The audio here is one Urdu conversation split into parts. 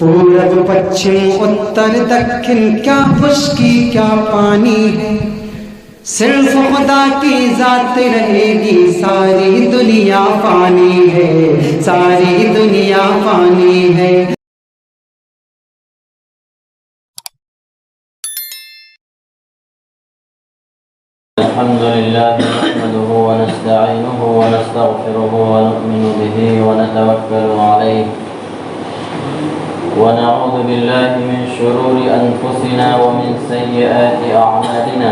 پورب پچھم اتر دکن کیا خشکی کیا پانی ہے، صرف خدا کی ذات رہے گی، ساری دنیا فانی ہے، ساری دنیا فانی ہے۔ الحمد لله نحمده ونستعينه ونستغفره ونؤمن به ونتوكل عليه ونعوذ بالله من شرور أنفسنا ومن سيئات أعمالنا،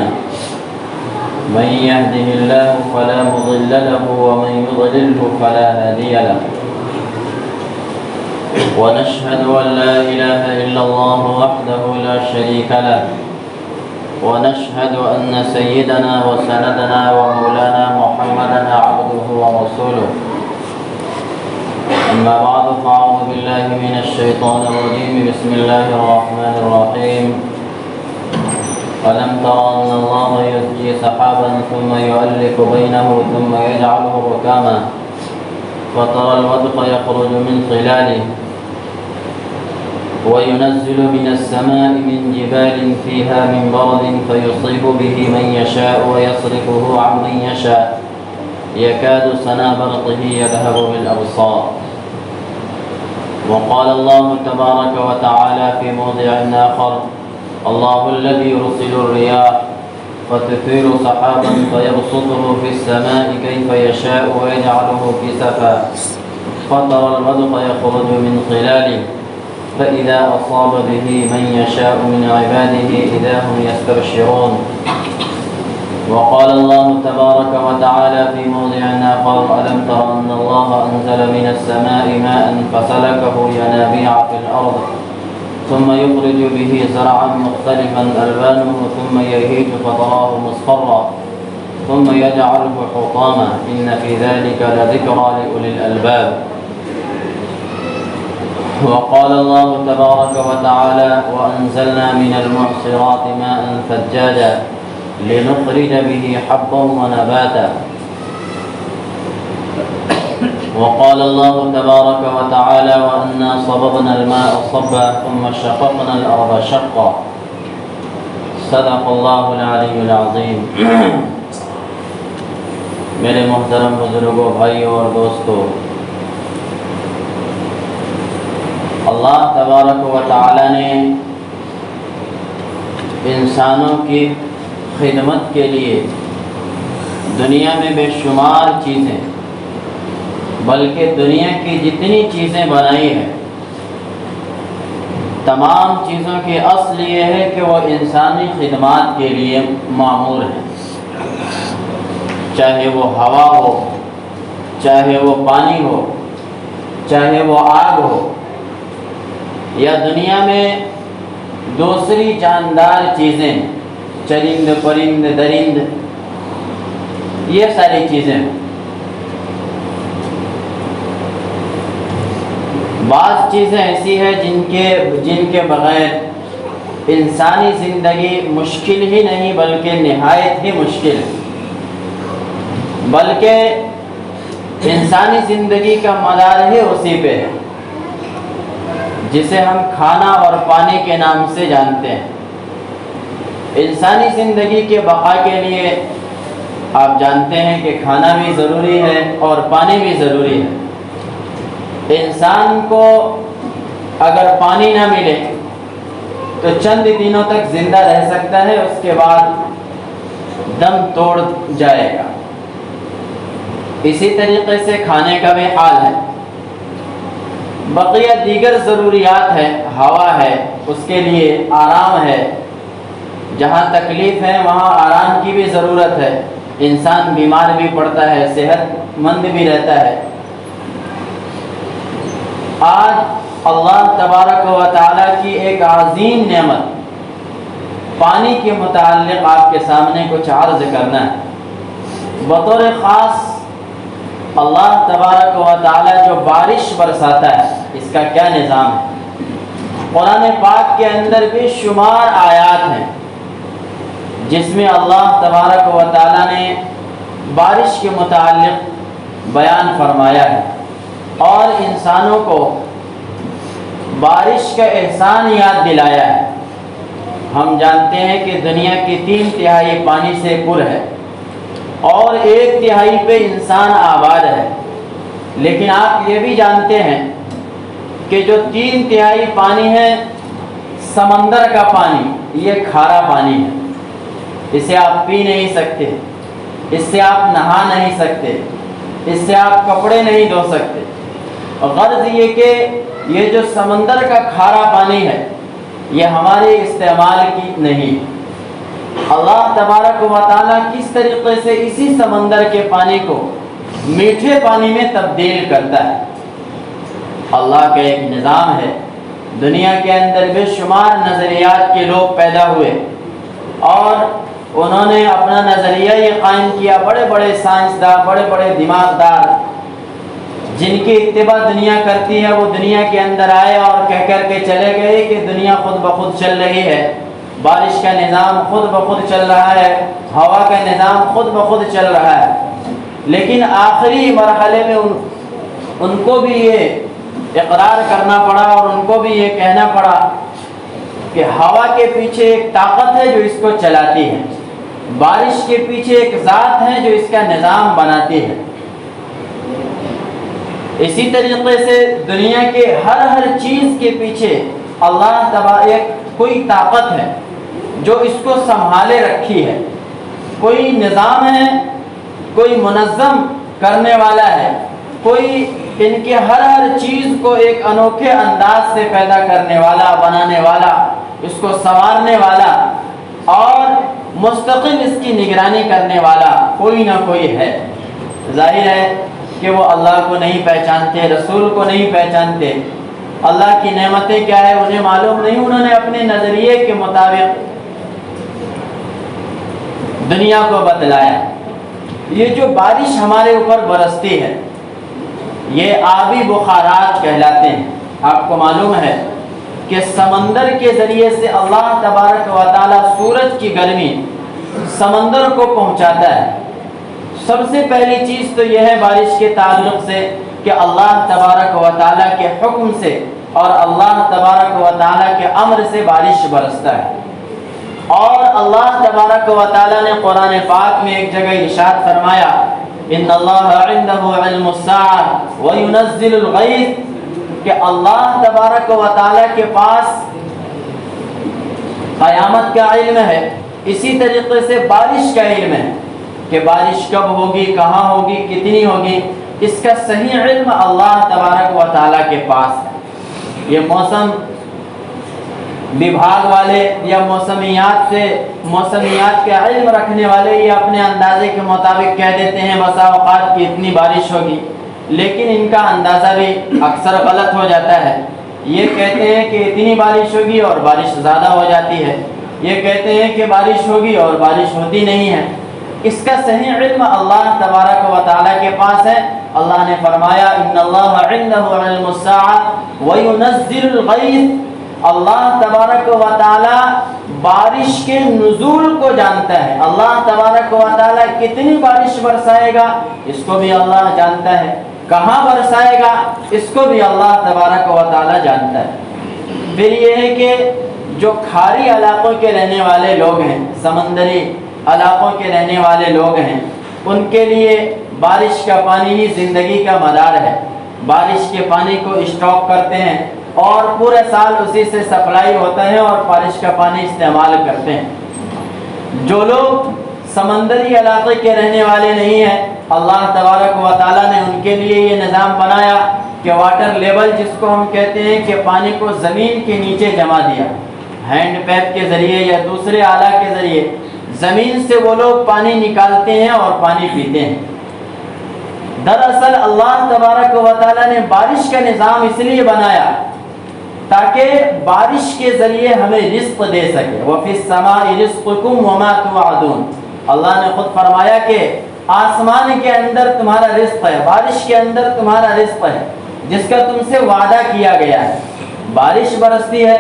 من يهده الله فلا مضل له ومن يضلله فلا هادي له، ونشهد أن لا إله إلا الله وحده لا شريك له، ونشهد أن سيدنا وسندنا ومولانا محمدا عبده ورسوله. أما بعد فأعوذ بالله من الشيطان الرجيم. بسم الله الرحمن الرحيم. ألم تر أن الله يزجي سحابا ثم يؤلف بينه ثم يجعله ركاما فترى الودق يخرج من خلاله وينزل من السماء من جبال فيها من برد فيصيب به من يشاء ويصرفه عن من يشاء يكاد سنا برقه يذهب بالأبصار. وقال الله تبارك وتعالى في موضع آخر: الله الذي يرسل الرياح فتثير سحابا فيبسطه في السماء كيف يشاء ويجعله كسفا فترى الودق يخرج من خلاله فإذا أصاب به من يشاء من عباده إذا هم يستبشرون. وقال الله تبارك وتعالى في موضع آخر: ألم تر أن الله أنزل من السماء ماء فسلكه ينابيع في الأرض ثم يخرج به زرعا مختلفا ألوانه ثم يهيج فتراه مصفرا ثم يجعله حطاما إن في ذلك لذكرى لأولي الألباب. وقال الله تبارك وتعالى: وأنزلنا من المعصرات ماء ثجاجا لنخرج به حبا ونباتا. وقال الله تبارك وتعالى: وأنا صببنا الماء صبا ثم شققنا الأرض شقا. صدق الله العلي العظيم. میرے محترم بزرگوں، بھائیوں اور دوستوں، اللہ تبارک و تعالی نے انسانوں کی خدمت کے لیے دنیا میں بے شمار چیزیں، بلکہ دنیا کی جتنی چیزیں بنائی ہیں، تمام چیزوں کی اصل یہ ہے کہ وہ انسانی خدمات کے لیے معمور ہیں، چاہے وہ ہوا ہو، چاہے وہ پانی ہو، چاہے وہ آگ ہو، یا دنیا میں دوسری جاندار چیزیں، چرند پرند درند، یہ ساری چیزیں۔ بعض چیزیں ایسی ہیں جن کے بغیر انسانی زندگی مشکل ہی نہیں بلکہ نہایت ہی مشکل ہے، بلکہ انسانی زندگی کا مدار ہی اسی پہ ہے، جسے ہم کھانا اور پانی کے نام سے جانتے ہیں۔ انسانی زندگی کے بقا کے لیے آپ جانتے ہیں کہ کھانا بھی ضروری ہے اور پانی بھی ضروری ہے۔ انسان کو اگر پانی نہ ملے تو چند دنوں تک زندہ رہ سکتا ہے، اس کے بعد دم توڑ جائے گا۔ اسی طریقے سے کھانے کا بھی حال ہے۔ بقیہ دیگر ضروریات ہے، ہوا ہے، اس کے لیے آرام ہے، جہاں تکلیف ہے وہاں آرام کی بھی ضرورت ہے، انسان بیمار بھی پڑتا ہے، صحت مند بھی رہتا ہے۔ آج اللہ تبارک و تعالیٰ کی ایک عظیم نعمت پانی کے متعلق آپ کے سامنے کچھ عرض کرنا ہے۔ بطور خاص اللہ تبارک و تعالیٰ جو بارش برساتا ہے، اس کا کیا نظام ہے؟ قرآن پاک کے اندر بھی شمار آیات ہیں جس میں اللہ تبارک و تعالیٰ نے بارش کے متعلق بیان فرمایا ہے، اور انسانوں کو بارش کا احسان یاد دلایا ہے۔ ہم جانتے ہیں کہ دنیا کی 3/3 پانی سے پر ہے اور 1/3 پہ انسان آباد ہے، لیکن آپ یہ بھی جانتے ہیں کہ جو 3/3 پانی ہے سمندر کا پانی، یہ کھارا پانی ہے، اسے آپ پی نہیں سکتے، اس سے آپ نہا نہیں سکتے، اس سے آپ کپڑے نہیں دھو سکتے۔ غرض یہ کہ یہ جو سمندر کا کھارا پانی ہے یہ ہمارے استعمال کی نہیں۔ اللہ تبارک و تعالیٰ کس طریقے سے اسی سمندر کے پانی کو میٹھے پانی میں تبدیل کرتا ہے، اللہ کا ایک نظام ہے۔ دنیا کے اندر بے شمار نظریات کے لوگ پیدا ہوئے اور انہوں نے اپنا نظریہ یہ قائم کیا، بڑے بڑے سائنسداں، بڑے بڑے دماغدار جن کی اتباع دنیا کرتی ہے، وہ دنیا کے اندر آئے اور کہہ کر کے چلے گئے کہ دنیا خود بخود چل رہی ہے، بارش کا نظام خود بخود چل رہا ہے، ہوا کا نظام خود بخود چل رہا ہے۔ لیکن آخری مرحلے میں ان کو بھی یہ اقرار کرنا پڑا اور ان کو بھی یہ کہنا پڑا کہ ہوا کے پیچھے ایک طاقت ہے جو اس کو چلاتی ہے، بارش کے پیچھے ایک ذات ہے جو اس کا نظام بناتی ہے۔ اسی طریقے سے دنیا کے ہر چیز کے پیچھے اللہ تبارک کوئی طاقت ہے جو اس کو سنبھالے رکھی ہے، کوئی نظام ہے، کوئی منظم کرنے والا ہے، کوئی ان کے ہر چیز کو ایک انوکھے انداز سے پیدا کرنے والا، بنانے والا، اس کو سنوارنے والا اور مستقل اس کی نگرانی کرنے والا کوئی نہ کوئی ہے۔ ظاہر ہے کہ وہ اللہ کو نہیں پہچانتے، رسول کو نہیں پہچانتے، اللہ کی نعمتیں کیا ہے انہیں معلوم نہیں، انہوں نے اپنے نظریے کے مطابق دنیا کو بتلایا۔ یہ جو بارش ہمارے اوپر برستی ہے یہ آبی بخارات کہلاتے ہیں۔ آپ کو معلوم ہے کہ سمندر کے ذریعے سے اللہ تبارک و تعالیٰ سورج کی گرمی سمندر کو پہنچاتا ہے۔ سب سے پہلی چیز تو یہ ہے بارش کے تعلق سے کہ اللہ تبارک و تعالیٰ کے حکم سے اور اللہ تبارک و تعالیٰ کے امر سے بارش برستا ہے۔ اور اللہ تبارک و تعالیٰ نے قرآن پاک میں ایک جگہ ارشاد فرمایا ان اللہ عنده علم الساعة وينزل الغیث، کہ اللہ تبارک و تعالیٰ کے پاس قیامت کا علم ہے، اسی طریقے سے بارش کا علم ہے کہ بارش کب ہوگی، کہاں ہوگی، کتنی ہوگی، اس کا صحیح علم اللہ تبارک و تعالیٰ کے پاس ہے۔ یہ موسم وبھاگ والے یا موسمیات کے علم رکھنے والے یہ اپنے اندازے کے مطابق کہہ دیتے ہیں بسا اوقات کی اتنی بارش ہوگی، لیکن ان کا اندازہ بھی اکثر غلط ہو جاتا ہے۔ یہ کہتے ہیں کہ اتنی بارش ہوگی اور بارش زیادہ ہو جاتی ہے، یہ کہتے ہیں کہ بارش ہوگی اور بارش ہوتی نہیں ہے۔ اس کا صحیح علم اللہ تبارک و تعالیٰ کے پاس ہے۔ اللہ نے فرمایا ان اللہ عنده علم الساعة وينزل الغیث، اللہ تبارک و تعالیٰ بارش کے نزول کو جانتا ہے، اللہ تبارک و تعالیٰ کتنی بارش برسائے گا اس کو بھی اللہ جانتا ہے، کہاں برسائے گا اس کو بھی اللہ تبارک و تعالیٰ جانتا ہے۔ پھر یہ ہے کہ جو کھاری علاقوں کے رہنے والے لوگ ہیں، سمندری علاقوں کے رہنے والے لوگ ہیں، ان کے لیے بارش کا پانی ہی زندگی کا مدار ہے۔ بارش کے پانی کو اسٹاک کرتے ہیں اور پورے سال اسی سے سپلائی ہوتا ہے اور بارش کا پانی استعمال کرتے ہیں۔ جو لوگ سمندری علاقے کے رہنے والے نہیں ہیں، اللہ تبارک و تعالیٰ نے ان کے لیے یہ نظام بنایا کہ واٹر لیول جس کو ہم کہتے ہیں کہ پانی کو زمین کے نیچے جما دیا، ہینڈ پیپ کے ذریعے یا دوسرے آلہ کے ذریعے زمین سے وہ لوگ پانی نکالتے ہیں اور پانی پیتے ہیں۔ دراصل اللہ تبارک و تعالیٰ نے بارش کا نظام اس لیے بنایا تاکہ بارش کے ذریعے ہمیں رزق دے سکے۔ وَفِي السَّمَاءِ رِزْقُكُمْ وَمَا تُوعَدُونَ، اللہ نے خود فرمایا کہ آسمان کے اندر تمہارا رزق ہے، بارش کے اندر تمہارا رزق ہے جس کا تم سے وعدہ کیا گیا ہے۔ بارش برستی ہے،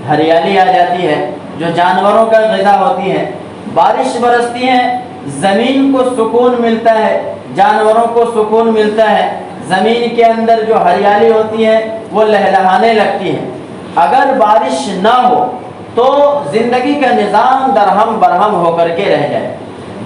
ہریالی آ جاتی ہے جو جانوروں کا غذا ہوتی ہے، بارش برستی ہے، زمین کو سکون ملتا ہے، جانوروں کو سکون ملتا ہے، زمین کے اندر جو ہریالی ہوتی ہے وہ لہلہانے لگتی ہے، اگر بارش نہ ہو تو زندگی کا نظام درہم برہم ہو کر کے رہ جائے۔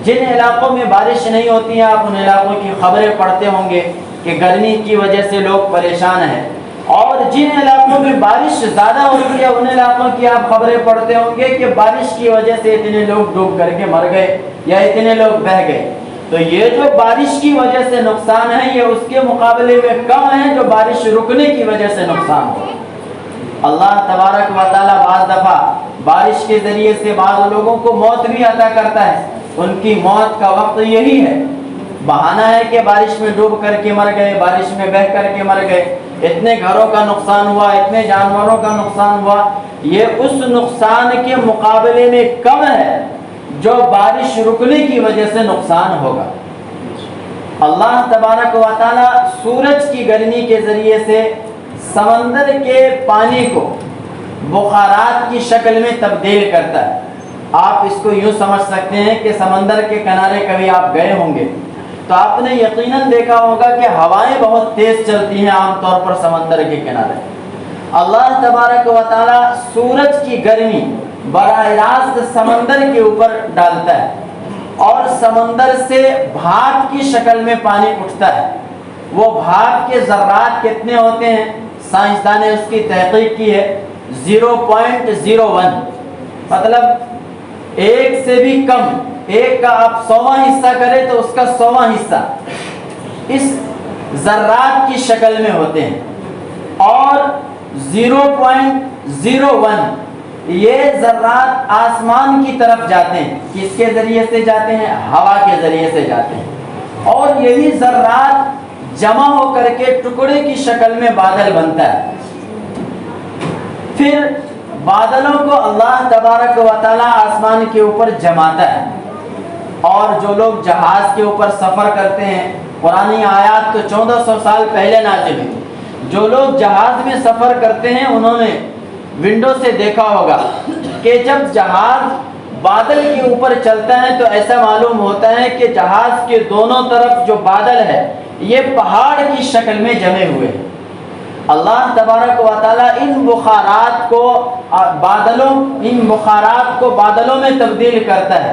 جن علاقوں میں بارش نہیں ہوتی ہیں آپ ان علاقوں کی خبریں پڑھتے ہوں گے کہ گرمی کی وجہ سے لوگ پریشان ہیں، اور جن علاقوں میں بارش زیادہ ہوتی ہے ان علاقوں کی آپ خبریں پڑھتے ہوں گے کہ بارش کی وجہ سے اتنے لوگ ڈوب کر کے مر گئے یا اتنے لوگ بہہ گئے۔ تو یہ جو بارش کی وجہ سے نقصان ہے یہ اس کے مقابلے میں کم ہے جو بارش رکنے کی وجہ سے نقصان ہو۔ اللہ تبارک و تعالیٰ بعض دفعہ بارش کے ذریعے سے بعض لوگوں کو موت بھی عطا کرتا ہے، ان کی موت کا وقت یہی ہے، بہانہ ہے کہ بارش میں ڈوب کر کے مر گئے، بارش میں بہہ کر کے مر گئے، اتنے گھروں کا نقصان ہوا، اتنے جانوروں کا نقصان ہوا، یہ اس نقصان کے مقابلے میں کم ہے جو بارش رکنے کی وجہ سے نقصان ہوگا۔ اللہ تبارک و تعالیٰ سورج کی گرمی کے ذریعے سے سمندر کے پانی کو بخارات کی شکل میں تبدیل کرتا ہے۔ آپ اس کو یوں سمجھ سکتے ہیں کہ سمندر کے کنارے کبھی آپ گئے ہوں گے تو آپ نے یقیناً دیکھا ہوگا کہ ہوائیں بہت تیز چلتی ہیں عام طور پر سمندر کے کنارے۔ اللہ تبارک و تعالیٰ سورج کی گرمی براہ راست سمندر کے اوپر ڈالتا ہے اور سمندر سے بھاپ کی شکل میں پانی اٹھتا ہے۔ وہ بھاپ کے ذرات کتنے ہوتے ہیں؟ سائنسدان نے اس کی تحقیق کی ہے 0.01، مطلب ایک سے بھی کم، ایک کا آپ 100واں حصہ کریں تو اس کا 100واں حصہ اس ذرات کی شکل میں ہوتے ہیں، اور 0.01 یہ ذرات آسمان کی طرف جاتے ہیں۔ کس کے ذریعے سے جاتے ہیں؟ ہوا کے ذریعے سے جاتے ہیں، اور یہی ذرات جمع ہو کر کے ٹکڑے کی شکل میں بادل بنتا ہے۔ پھر بادلوں کو اللہ تبارک و تعالیٰ آسمان کے اوپر جماتا ہے، اور جو لوگ جہاز کے اوپر سفر کرتے ہیں، قرآنی آیات تو 1400 سال پہلے نازل ہوئی، جو لوگ جہاز میں سفر کرتے ہیں انہوں نے ونڈو سے دیکھا ہوگا کہ جب جہاز بادل کے اوپر چلتا ہے تو ایسا معلوم ہوتا ہے کہ جہاز کے دونوں طرف جو بادل ہے یہ پہاڑ کی شکل میں جمے ہوئے ہیں۔ اللہ تبارک و تعالیٰ ان بخارات کو بادلوں میں تبدیل کرتا ہے،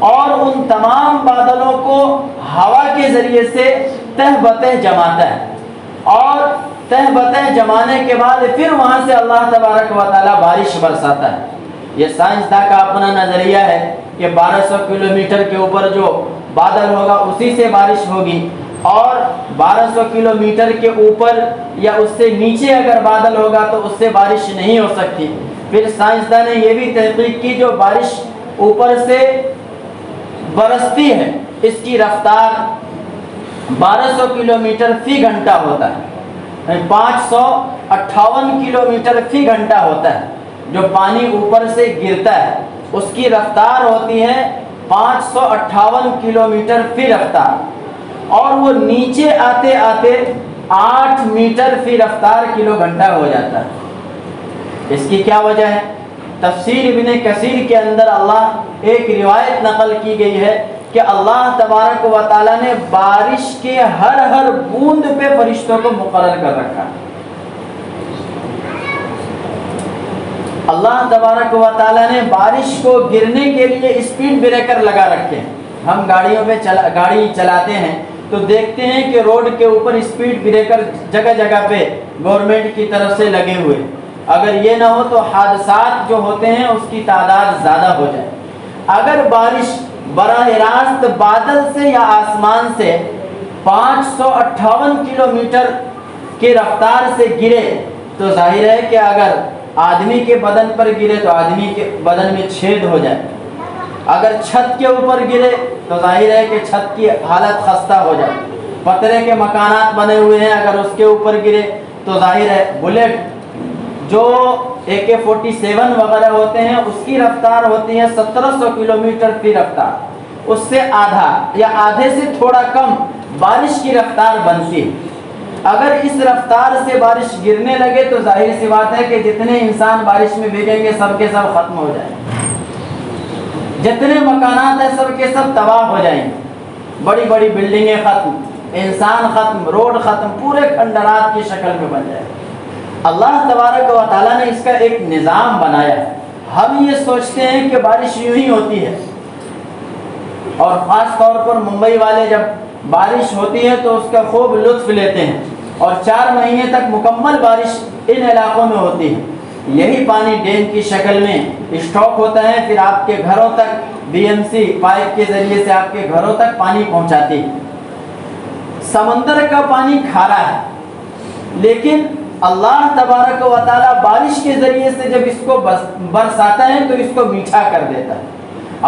اور ان تمام بادلوں کو ہوا کے ذریعے سے تہ بتہ جماتا ہے، اور تہ بتہ جمانے کے بعد پھر وہاں سے اللہ تبارک و تعالیٰ بارش برساتا ہے۔ یہ سائنسداں کا اپنا نظریہ ہے کہ 1200 کلومیٹر کے اوپر جو بادل ہوگا اسی سے بارش ہوگی، اور 1200 کلومیٹر کے اوپر یا اس سے نیچے اگر بادل ہوگا تو اس سے بارش نہیں ہو سکتی۔ پھر سائنسداں نے یہ بھی تحقیق کی جو بارش اوپر سے برستی ہے اس کی رفتار 1200 کلومیٹر فی گھنٹہ ہوتا ہے، 558 کلومیٹر فی گھنٹہ ہوتا ہے۔ جو پانی اوپر سے گرتا ہے اس کی رفتار ہوتی ہے 558 کلومیٹر فی رفتار، اور وہ نیچے آتے آتے 8 میٹر فی رفتار کلو گھنٹہ ہو جاتا ہے۔ اس کی کیا وجہ ہے؟ تفسیر ابن کثیر کے اندر ایک روایت نقل کی گئی ہے کہ اللہ تبارک و تعالیٰ نے بارش کے ہر بوند پہ فرشتوں کو مقرر کر رکھا۔ اللہ تبارک و تعالیٰ نے بارش کو گرنے کے لیے اسپیڈ بریکر لگا رکھے ہیں۔ ہم گاڑیوں پہ گاڑی چلاتے ہیں تو دیکھتے ہیں کہ روڈ کے اوپر اسپیڈ بریکر جگہ جگہ پہ گورنمنٹ کی طرف سے لگے ہوئے، اگر یہ نہ ہو تو حادثات جو ہوتے ہیں اس کی تعداد زیادہ ہو جائے۔ اگر بارش براہ راست بادل سے یا آسمان سے 558 کلومیٹر کی رفتار سے گرے تو ظاہر ہے کہ اگر آدمی کے بدن پر گرے تو آدمی کے بدن میں چھید ہو جائے، اگر چھت کے اوپر گرے تو ظاہر ہے کہ چھت کی حالت خستہ ہو جائے، پترے کے مکانات بنے ہوئے ہیں اگر اس کے اوپر گرے تو ظاہر ہے بلیٹ جو AK-47 وغیرہ ہوتے ہیں اس کی رفتار ہوتی ہے 1700 کلومیٹر فی رفتار، اس سے آدھا یا آدھے سے تھوڑا کم بارش کی رفتار بنتی ہے۔ اگر اس رفتار سے بارش گرنے لگے تو ظاہر سی بات ہے کہ جتنے انسان بارش میں بھیگیں گے سب کے سب ختم ہو جائیں گے، جتنے مکانات ہیں سب کے سب تباہ ہو جائیں گے، بڑی بڑی بلڈنگیں ختم، انسان ختم، روڈ ختم، پورے کھنڈرات کی شکل میں بن جائے۔ اللہ تبارک و تعالیٰ نے اس کا ایک نظام بنایا ہے۔ ہم یہ سوچتے ہیں کہ بارش یوں ہی ہوتی ہے، اور خاص طور پر ممبئی والے جب بارش ہوتی ہے تو اس کا خوب لطف لیتے ہیں، اور 4 مہینے تک مکمل بارش ان علاقوں میں ہوتی ہے۔ یہی پانی ڈیم کی شکل میں اسٹاک ہوتا ہے، پھر آپ کے گھروں تک BMC پائپ کے ذریعے سے آپ کے گھروں تک پانی پہنچاتی ہے۔ سمندر کا پانی کھارا ہے، لیکن اللہ تبارک و تعالیٰ بارش کے ذریعے سے جب اس کو برساتا ہے تو اس کو میٹھا کر دیتا ہے۔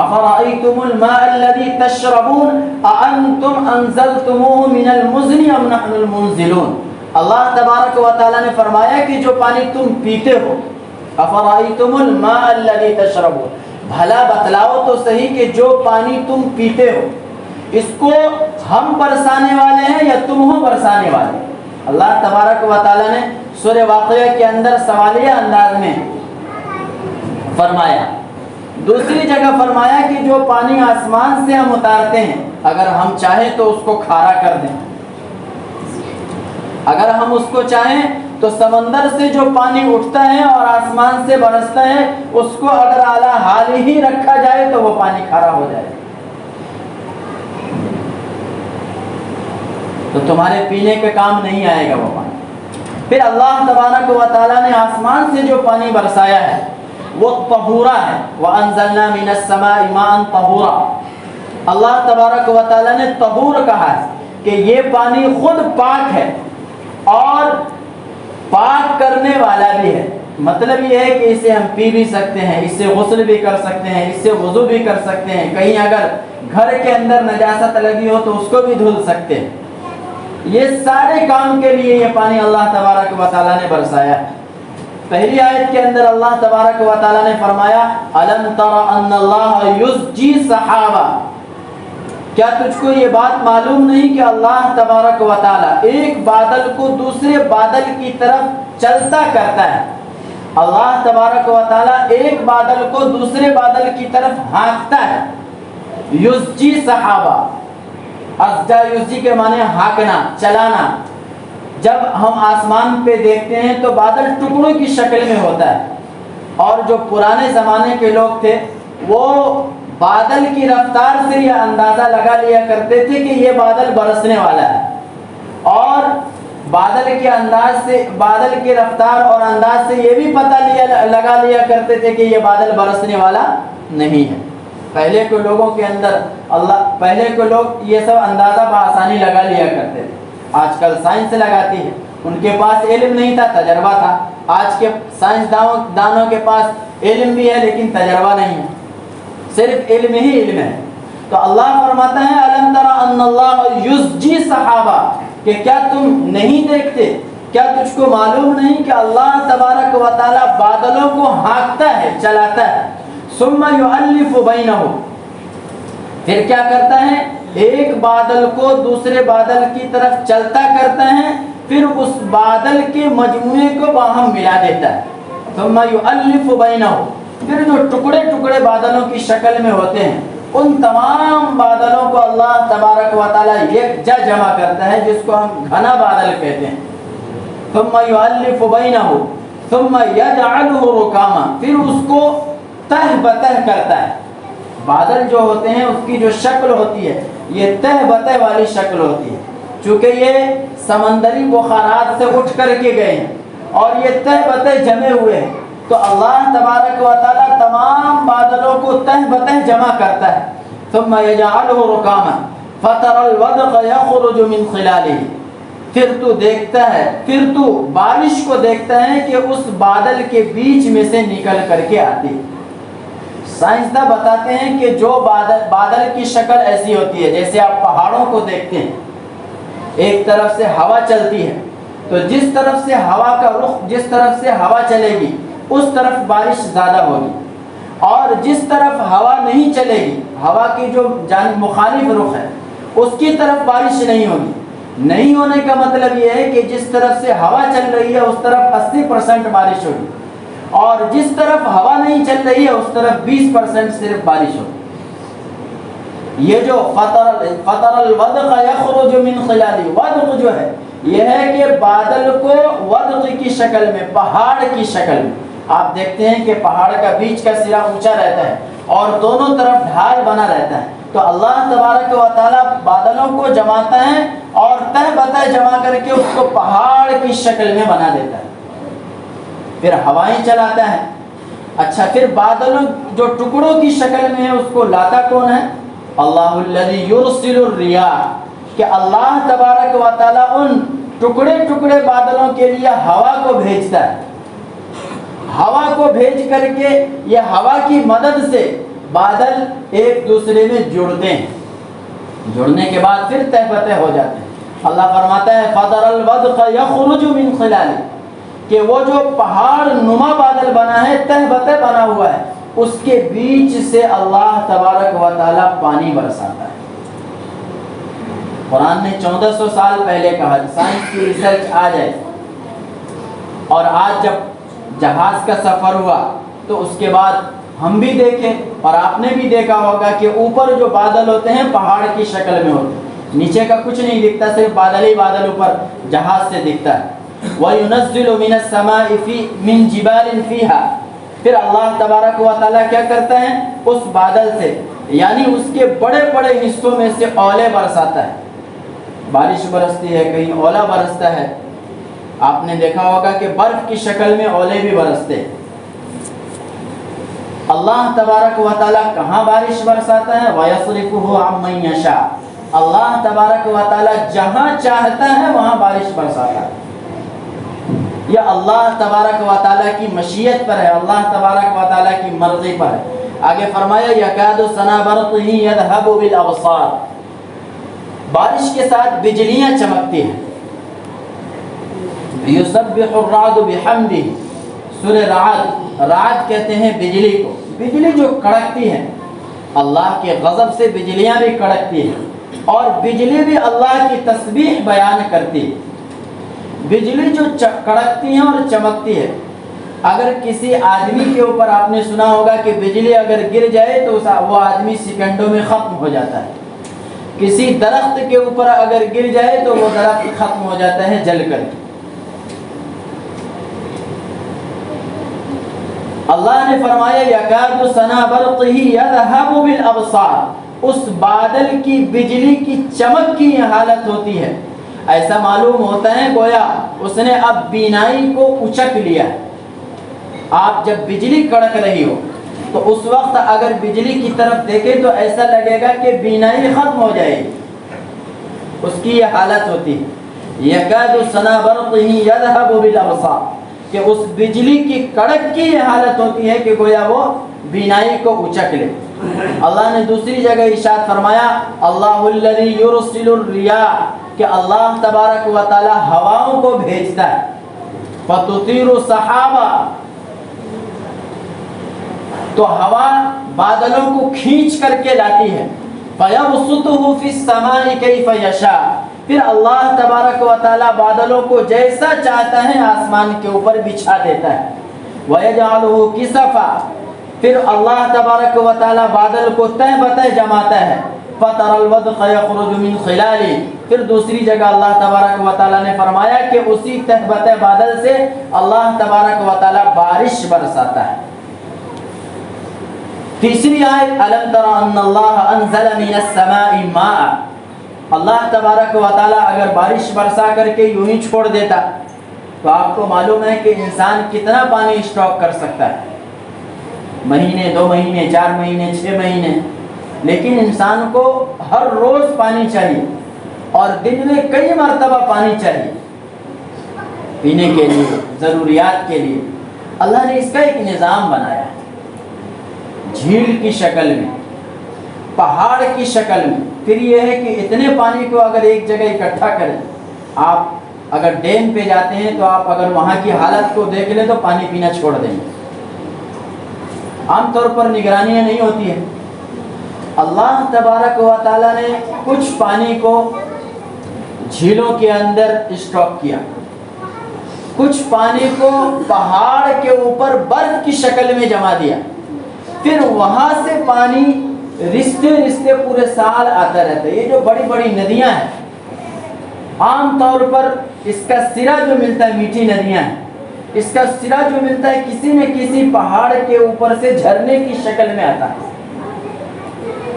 افرأیتم الماء الذی تشربون اانتم انزلتموه من المزن ام نحن المنزلون۔ اللہ تبارک و تعالیٰ نے فرمایا کہ جو پانی تم پیتے ہو، افرأیتم الماء الذی تشربون، بھلا بتلاؤ تو صحیح کہ جو پانی تم پیتے ہو اس کو ہم برسانے والے ہیں یا تم ہو برسانے والے؟ اللہ تبارک و تعالیٰ نے سورہ واقعہ کے اندر سوالیہ انداز میں فرمایا۔ دوسری جگہ فرمایا کہ جو پانی آسمان سے ہم اتارتے ہیں، اگر ہم چاہیں تو اس کو کھارا کر دیں، اگر ہم اس کو چاہیں تو سمندر سے جو پانی اٹھتا ہے اور آسمان سے برستا ہے اس کو اگر اعلیٰ حال ہی رکھا جائے تو وہ پانی کھارا ہو جائے، تو تمہارے پینے کے کام نہیں آئے گا وہ پانی۔ پھر اللہ تبارک و تعالیٰ نے آسمان سے جو پانی برسایا ہے وہ طہورا ہے۔ وَأَنزَلْنَا مِنَ السَّمَاءِ مَاءً طَهُورًا، اللہ تبارک و تعالیٰ نے طہور کہا ہے کہ یہ پانی خود پاک ہے اور پاک کرنے والا بھی ہے۔ مطلب یہ ہے کہ اسے ہم پی بھی سکتے ہیں، اس سے غسل بھی کر سکتے ہیں، اس سے وضو بھی کر سکتے ہیں، کہیں اگر گھر کے اندر نجاست لگی ہو تو اس کو بھی دھل سکتے ہیں۔ یہ سارے کام کے لیے یہ پانی اللہ تبارک و تعالیٰ نے برسایا ہے۔ پہلی آیت کے اندر اللہ تبارک و تعالیٰ نے فرمایا أَلَمْ تَرَ أَنَّ اللَّهَ يُزْجِي سَحَابًا، کیا تجھ کو یہ بات معلوم نہیں کہ اللہ تبارک و تعالیٰ ایک بادل کو دوسرے بادل کی طرف چلتا کرتا ہے؟ اللہ تبارک و تعالیٰ ایک بادل کو دوسرے بادل کی طرف ہانکتا ہے۔ یزجی صحابہ، ازجا یزجی کے معنی ہانکنا، چلانا۔ جب ہم آسمان پہ دیکھتے ہیں تو بادل ٹکڑوں کی شکل میں ہوتا ہے، اور جو پرانے زمانے کے لوگ تھے وہ بادل کی رفتار سے یہ اندازہ لگا لیا کرتے تھے کہ یہ بادل برسنے والا ہے، اور بادل کے انداز سے، بادل کی رفتار اور انداز سے یہ بھی پتہ لگا لیا کرتے تھے کہ یہ بادل برسنے والا نہیں ہے۔ پہلے کے لوگوں کے اندر پہلے کے لوگ یہ سب اندازہ بآسانی لگا لیا کرتے تھے۔ آج کل سائنس لگاتی ہے، ان کے پاس علم نہیں تھا، تجربہ تھا۔ آج کے سائنس دانوں کے پاس علم بھی ہے لیکن تجربہ نہیں ہے، صرف علم ہی علم ہے۔ تو اللہ فرماتا ہے أَلَمْ تَرَ أَنَّ اللَّهَ يُزْجِي سَحَابًا، کہ کیا تم نہیں دیکھتے، کیا تجھ کو معلوم نہیں کہ اللہ تبارک و تعالیٰ بادلوں کو ہانکتا ہے، چلاتا ہے۔ ثُمَّ يُؤَلِّفُ بَيْنَهُ، پھر کیا کرتا ہے، ایک بادل کو دوسرے بادل کی طرف چلتا کرتا ہے، پھر اس بادل کے مجموعے کو باہم ملا دیتا ہے۔ ثُمَّ يُؤَلِّفُ بَيْنَهُ، پھر جو ٹکڑے ٹکڑے بادلوں کی شکل میں ہوتے ہیں ان تمام بادلوں کو اللہ تبارک و تعالیٰ یکجا جمع کرتا ہے، جس کو ہم گھنا بادل کہتے ہیں۔ ثم يؤلف بینہ ثم یجعلہ رکاما، پھر اس کو تہ بتہ کرتا ہے۔ بادل جو ہوتے ہیں اس کی جو شکل ہوتی ہے یہ تہ بتہ والی شکل ہوتی ہے، چونکہ یہ سمندری بخارات سے اٹھ کر کے گئے ہیں اور یہ تہ بتہ جمے ہوئے ہیں، تو اللہ تبارک و تعالیٰ تمام بادلوں کو تہ بتہ جمع کرتا ہے۔ ثم یجعلہ رکاما فترى الودق یخرج من خلالہ، پھر تو دیکھتا ہے، پھر تو بارش کو دیکھتا ہے کہ اس بادل کے بیچ میں سے نکل کر کے آتی ہے۔ سائنسداں بتاتے ہیں کہ جو بادل کی شکل ایسی ہوتی ہے، جیسے آپ پہاڑوں کو دیکھتے ہیں، ایک طرف سے ہوا چلتی ہے تو جس طرف سے ہوا کا رخ، جس طرف سے ہوا چلے گی اس طرف بارش زیادہ ہوگی، اور جس طرف ہوا نہیں چلے گی، ہوا کی جو جانب مخالف رخ ہے اس کی طرف بارش نہیں ہوگی۔ نہیں ہونے کا مطلب یہ ہے کہ جس طرف سے ہوا چل رہی ہے اس طرف 80% بارش ہوگی، اور جس طرف ہوا نہیں چل رہی ہے اس طرف 20% صرف بارش ہوگی۔ یہ جو فطر الودق یخرج من خلالہ، ودق جو ہے یہ ہے کہ بادل کو ودق کی شکل میں، پہاڑ کی شکل میں، آپ دیکھتے ہیں کہ پہاڑ کا بیچ کا سرا اونچا رہتا ہے اور دونوں طرف ڈھال بنا رہتا ہے، تو اللہ تبارک و تعالیٰ بادلوں کو جماتا ہے اور تہ بتہ جمع کر کے اس کو پہاڑ کی شکل میں بنا دیتا ہے، پھر ہوائیں چلاتا ہے۔ اچھا، پھر بادلوں جو ٹکڑوں کی شکل میں ہے اس کو لاتا کون ہے؟ اللہ الذی یرسل الریاح، کہ اللہ تبارک و تعالیٰ ان ٹکڑے ٹکڑے بادلوں کے لیے ہوا کو بھیجتا ہے، ہوا کو بھیج کر کے یہ ہوا کی مدد سے بادل ایک دوسرے میں جڑتے ہیں، جڑنے کے بعد پھر تہ بتہ ہو جاتے ہیں۔ اللہ فرماتا ہے فَتَرَى الْوَدْقَ يَخْرُجُ مِنْ خِلَالِهِ، کہ وہ جو پہاڑ نما بادل بنا ہے، تہ بتہ بنا ہوا ہے، اس کے بیچ سے اللہ تبارک و تعالیٰ پانی برساتا ہے۔ قرآن نے 1400 سال پہلے کہا، سائنس کی ریسرچ آ جائے، اور آج جب جہاز کا سفر ہوا تو اس کے بعد ہم بھی دیکھیں اور آپ نے بھی دیکھا ہوگا کہ اوپر جو بادل ہوتے ہیں پہاڑ کی شکل میں ہوتے ہیں، نیچے کا کچھ نہیں دکھتا، صرف بادل ہی بادل اوپر جہاز سے دکھتا ہے۔ وَيُنَزِّلُ مِنَ السَّمَاءِ مِن جِبَالٍ فِيهَا، پھر اللہ تبارک و تعالیٰ کیا کرتا ہے؟ اس بادل سے، یعنی اس کے بڑے بڑے حصوں میں سے اولے برساتا ہے، بارش برستی ہے، کہیں اولا برستا ہے، آپ نے دیکھا ہوگا کہ برف کی شکل میں اولے بھی برستے ہیں۔ اللہ تبارک و تعالیٰ کہاں بارش برساتا ہے؟ وَيَصْرِفُهُ عَمَّن يَشَاءُ، اللہ تبارک و تعالیٰ جہاں چاہتا ہے وہاں بارش برساتا ہے۔ یہ اللہ تبارک و تعالیٰ کی مشیت پر ہے، اللہ تبارک و تعالیٰ کی مرضی پر ہے۔ آگے فرمایا یکاد سنا برقہ یذہب بالابصار، بارش کے ساتھ بجلیاں چمکتی ہیں۔ یسبح الرعد بحمدہ، سورہ رعد، رعد کہتے ہیں بجلی کو، بجلی جو کڑکتی ہے، اللہ کے غضب سے بجلیاں بھی کڑکتی ہیں اور بجلی بھی اللہ کی تسبیح بیان کرتی ہے۔ بجلی جو کڑکتی ہے اور چمکتی ہے، اگر کسی آدمی کے اوپر آپ نے سنا ہوگا کہ بجلی اگر گر جائے تو وہ آدمی سیکنڈوں میں ختم ہو جاتا ہے، کسی درخت کے اوپر اگر گر جائے تو وہ درخت ختم ہو جاتا ہے جل کر۔ اللہ نے فرمایا یکاد سنا برقہ یذہب بالابصار، اس بادل کی بجلی کی چمک کی یہ حالت ہوتی ہے، ایسا معلوم ہوتا ہے گویا اس نے اب بینائی کو اچک لیا ہے۔ آپ جب بجلی کڑک رہی ہو تو اس وقت اگر بجلی کی طرف دیکھیں تو ایسا لگے گا کہ بینائی ختم ہو جائے گی، اس کی یہ حالت ہوتی ہے۔ یکاد سنا برقہ یذہب بالابصار، کہ اس بجلی کی کڑک کی یہ حالت ہوتی ہے کہ گویا وہ بینائی کو اچک لے۔ اللہ نے دوسری جگہ ارشاد فرمایا اللہ الذی یرسل الریاح، کہ اللہ تبارک و تعالی ہواؤں کو بھیجتا ہے، فتطیر سحابا، تو ہوا بادلوں کو کھینچ کر کے لاتی ہے، فیبسطہ فی السماء کیف یشاء، پھر اللہ تبارک و تعالی بادلوں کو جیسا چاہتا ہے آسمان کے اوپر بچھا دیتا ہے، ویجعلہ کسفا، پھر اللہ تبارک و تعالی بادل کو تہ بتہ جماتا ہے، فَتَرَى الْوَدْقَ يَخْرُجُ مِنْ خِلَالِهِ، پھر دوسری جگہ اللہ تبارک و تعالی نے فرمایا کہ اسی تہ بتہ بادل سے اللہ تبارک و تعالی بارش برساتا ہے۔ تیسری آیت أَلَمْ تَرَ أَنَّ اللَّهَ أَنزَلَ مِنَ السَّمَاءِ مَاءً، اللہ تبارک و تعالی اگر بارش برسا کر کے یوں ہی چھوڑ دیتا تو آپ کو معلوم ہے کہ انسان کتنا پانی اسٹاک کر سکتا ہے، مہینے، 2 مہینے، 4 مہینے، 6 مہینے، لیکن انسان کو ہر روز پانی چاہیے اور دن میں کئی مرتبہ پانی چاہیے پینے کے لیے، ضروریات کے لیے۔ اللہ نے اس کا ایک نظام بنایا ہے، جھیل کی شکل میں، پہاڑ کی شکل میں۔ پھر یہ ہے کہ اتنے پانی کو اگر ایک جگہ اکٹھا کریں، آپ اگر ڈیم پہ جاتے ہیں تو آپ اگر وہاں کی حالت کو دیکھ لیں تو پانی پینا چھوڑ دیں گے، عام طور پر نگرانیاں نہیں ہوتی ہیں۔ اللہ تبارک و تعالیٰ نے کچھ پانی کو جھیلوں کے اندر اسٹاک کیا، کچھ پانی کو پہاڑ کے اوپر برف کی شکل میں جما دیا، پھر وہاں سے پانی رستے رستے پورے سال آتا رہتا ہے۔ یہ جو بڑی بڑی ندیاں ہیں، عام طور پر اس کا سرا جو ملتا ہے میٹھی ندیاں ہیں، اس کا سرا جو ملتا ہے کسی نہ کسی پہاڑ کے اوپر سے جھرنے کی شکل میں آتا ہے۔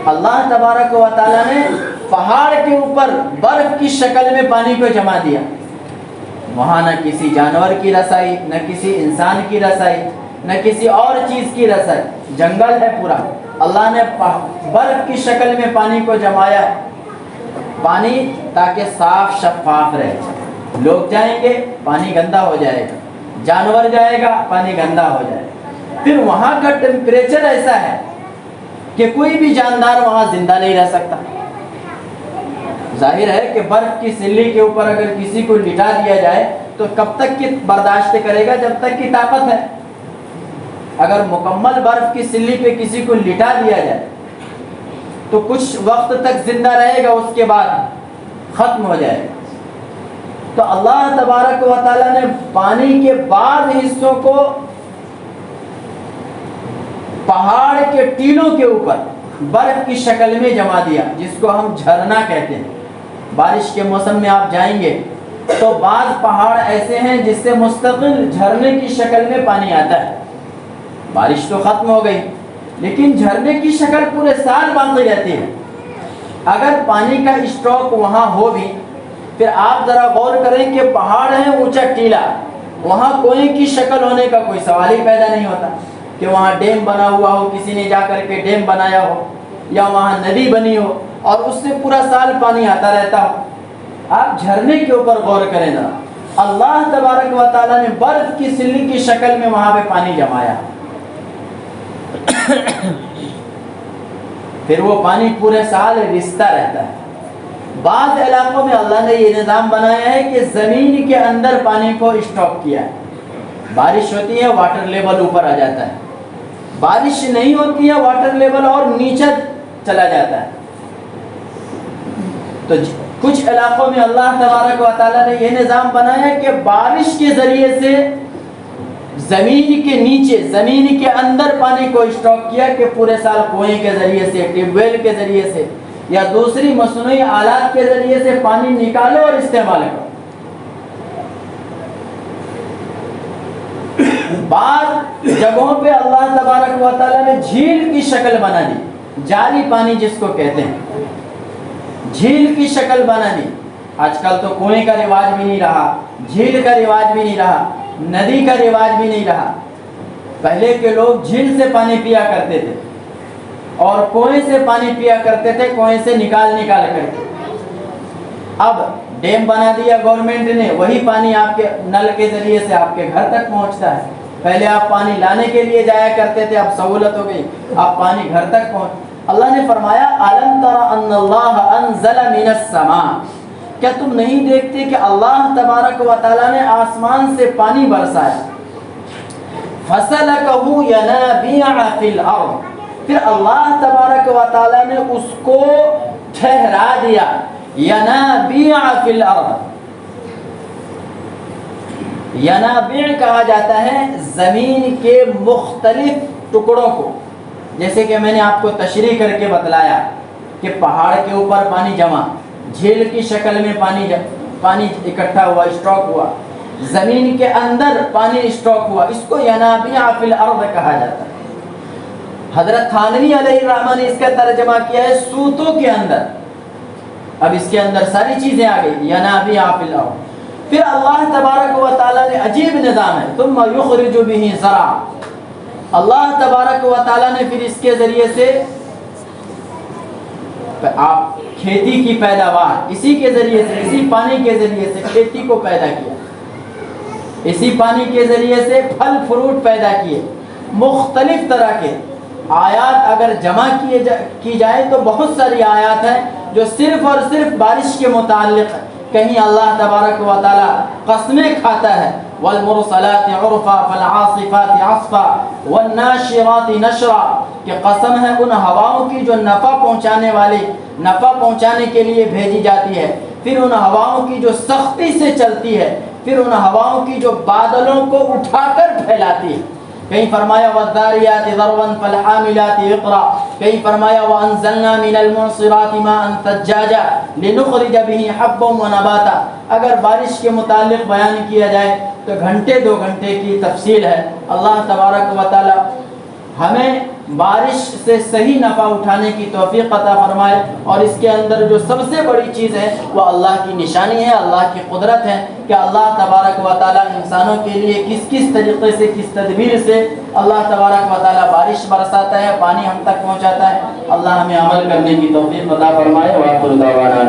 اللہ تبارک و تعالیٰ نے پہاڑ کے اوپر برف کی شکل میں پانی کو جما دیا، وہاں نہ کسی جانور کی رسائی، نہ کسی انسان کی رسائی، نہ کسی اور چیز کی رسائی، جنگل ہے پورا، اللہ نے برف کی شکل میں پانی کو جمایا ہے، پانی تاکہ صاف شفاف رہے، لوگ جائیں گے پانی گندا ہو جائے گا، جانور جائے گا پانی گندا ہو جائے گا۔ پھر وہاں کا ٹیمپریچر ایسا ہے کہ کوئی بھی جاندار وہاں زندہ نہیں رہ سکتا۔ ظاہر ہے کہ برف کی سلی کے اوپر اگر کسی کو لٹا دیا جائے تو کب تک کی برداشت کرے گا؟ جب تک کی طاقت ہے۔ اگر مکمل برف کی سلی پہ کسی کو لٹا دیا جائے تو کچھ وقت تک زندہ رہے گا، اس کے بعد ختم ہو جائے گا۔ تو اللہ تبارک و تعالیٰ نے پانی کے بعض حصوں کو پہاڑ کے ٹیلوں کے اوپر برف کی شکل میں جما دیا، جس کو ہم جھرنا کہتے ہیں۔ بارش کے موسم میں آپ جائیں گے تو بعض پہاڑ ایسے ہیں جس سے مستقل جھرنے کی شکل میں پانی آتا ہے۔ بارش تو ختم ہو گئی لیکن جھرنے کی شکل پورے سال باقی رہتی ہے۔ اگر پانی کا اسٹاک وہاں ہو بھی، پھر آپ ذرا غور کریں کہ پہاڑ ہے اونچا ٹیلا، وہاں کنویں کی شکل ہونے کا کوئی سوال ہی پیدا نہیں ہوتا کہ وہاں ڈیم بنا ہوا ہو، کسی نے جا کر کے ڈیم بنایا ہو، یا وہاں ندی بنی ہو اور اس سے پورا سال پانی آتا رہتا ہو۔ آپ جھرنے کے اوپر غور کریں ذرا، اللہ تبارک و تعالیٰ نے برف کی سلی کی شکل میں وہاں پہ پانی جمایا، پھر وہ پانی پورے سال رستا رہتا ہے۔ بعض علاقوں میں اللہ نے یہ نظام بنایا ہے کہ زمین کے اندر پانی کو اسٹاک کیا ہے، بارش ہوتی ہے واٹر لیول اوپر آ جاتا ہے، بارش نہیں ہوتی ہے واٹر لیول اور نیچے چلا جاتا ہے۔ تو کچھ علاقوں میں اللہ تبارک و تعالیٰ نے یہ نظام بنایا کہ بارش کے ذریعے سے زمین کے نیچے، زمین کے اندر پانی کو اسٹاک کیا کہ پورے سال کنویں کے ذریعے سے، ٹیوب ویل کے ذریعے سے یا دوسری مصنوعی آلات کے ذریعے سے پانی نکالو اور استعمال کرو۔ بعض جگہوں پہ اللہ تبارک و تعالیٰ نے جھیل کی شکل بنا دی، جاری پانی جس کو کہتے ہیں، جھیل کی شکل بنا دی۔ آج کل تو کنویں کا رواج بھی نہیں رہا، جھیل کا رواج بھی نہیں رہا، ندی کا رواج بھی نہیں رہا۔ پہلے کے لوگ جھیل سے پانی پیا کرتے تھے اور کنویں سے پانی پیا کرتے تھے، کنویں سے نکال کر کے۔ اب ڈیم بنا دیا گورنمنٹ نے، وہی پانی آپ کے نل کے ذریعے سے آپ کے گھر تک پہنچتا ہے۔ پہلے آپ پانی لانے کے لیے جایا کرتے تھے، اب سہولت ہو گئی، آپ پانی گھر تک پہنچ۔ اللہ نے فرمایا أَلَمْ تَرَ أَنَّ اللَّهَ أَنزَلَ مِنَ السَّمَاءِ، کیا تم نہیں دیکھتے کہ اللہ تبارک و تعالیٰ نے آسمان سے پانی برسایا، فَسَلَكَهُ يَنَابِيعَ فِي الْأَرْضِ، پھر اللہ تبارک و تعالیٰ نے اس کو ٹھہرا دیا، يَنَابِيعَ فِي الْأَرْضِ۔ ینابیع کہا جاتا ہے زمین کے مختلف ٹکڑوں کو، جیسے کہ میں نے آپ کو تشریح کر کے بتلایا کہ پہاڑ کے اوپر پانی جمع، جھیل کی شکل میں پانی اکٹھا ہوا، اسٹاک ہوا، زمین کے اندر پانی اسٹاک ہوا، اس کو ینابیع فی الارض کہا جاتا ہے۔ حضرت تھانوی علیہ الرحمہ نے اس کا ترجمہ کیا ہے سوتوں کے اندر۔ اب اس کے اندر ساری چیزیں آ گئی، ینابیع فی الارض۔ پھر اللہ تبارک و تعالیٰ نے عجیب نظام ہے، ثم یخرج به زرعا، اللہ تبارک و تعالیٰ نے پھر اس کے ذریعے سے آپ کھیتی کی پیداوار، اسی کے ذریعے سے، اسی پانی کے ذریعے سے کھیتی کو پیدا کیا، اسی پانی کے ذریعے سے پھل فروٹ پیدا کیے، مختلف طرح کے آیات اگر جمع کی جائے تو بہت ساری آیات ہیں جو صرف اور صرف بارش کے متعلق ہے۔ کہیں اللہ تبارک و تعالیٰ قسمیں کھاتا ہے، والمرسلات عرفا فالعاصفات عصفا والناشرات نشرا، کہ قسم ہے ان ہواؤں کی جو نفع پہنچانے کے لیے بھیجی جاتی ہے، پھر ان ہواؤں کی جو سختی سے چلتی ہے، پھر ان ہواؤں کی جو بادلوں کو اٹھا کر پھیلاتی ہے۔ کہیں فرمایا والذاریات ذروا فالحاملات اقرا، کہیں فرمایا وانزلنا من المعصرات ماء ثجاجا لنخرج به حبا ونباتا۔ اگر بارش کے متعلق بیان کیا جائے تو گھنٹے 2 گھنٹے کی تفصیل ہے۔ اللہ تبارک و تعالی ہمیں بارش سے صحیح نفع اٹھانے کی توفیق عطا فرمائے، اور اس کے اندر جو سب سے بڑی چیز ہے وہ اللہ کی نشانی ہے، اللہ کی قدرت ہے کہ اللہ تبارک و تعالیٰ انسانوں کے لیے کس کس طریقے سے، کس تدبیر سے اللہ تبارک و تعالیٰ بارش برساتا ہے، پانی ہم تک پہنچاتا ہے۔ اللہ ہمیں عمل کرنے کی توفیق عطا فرمائے۔ وآخر دعوانا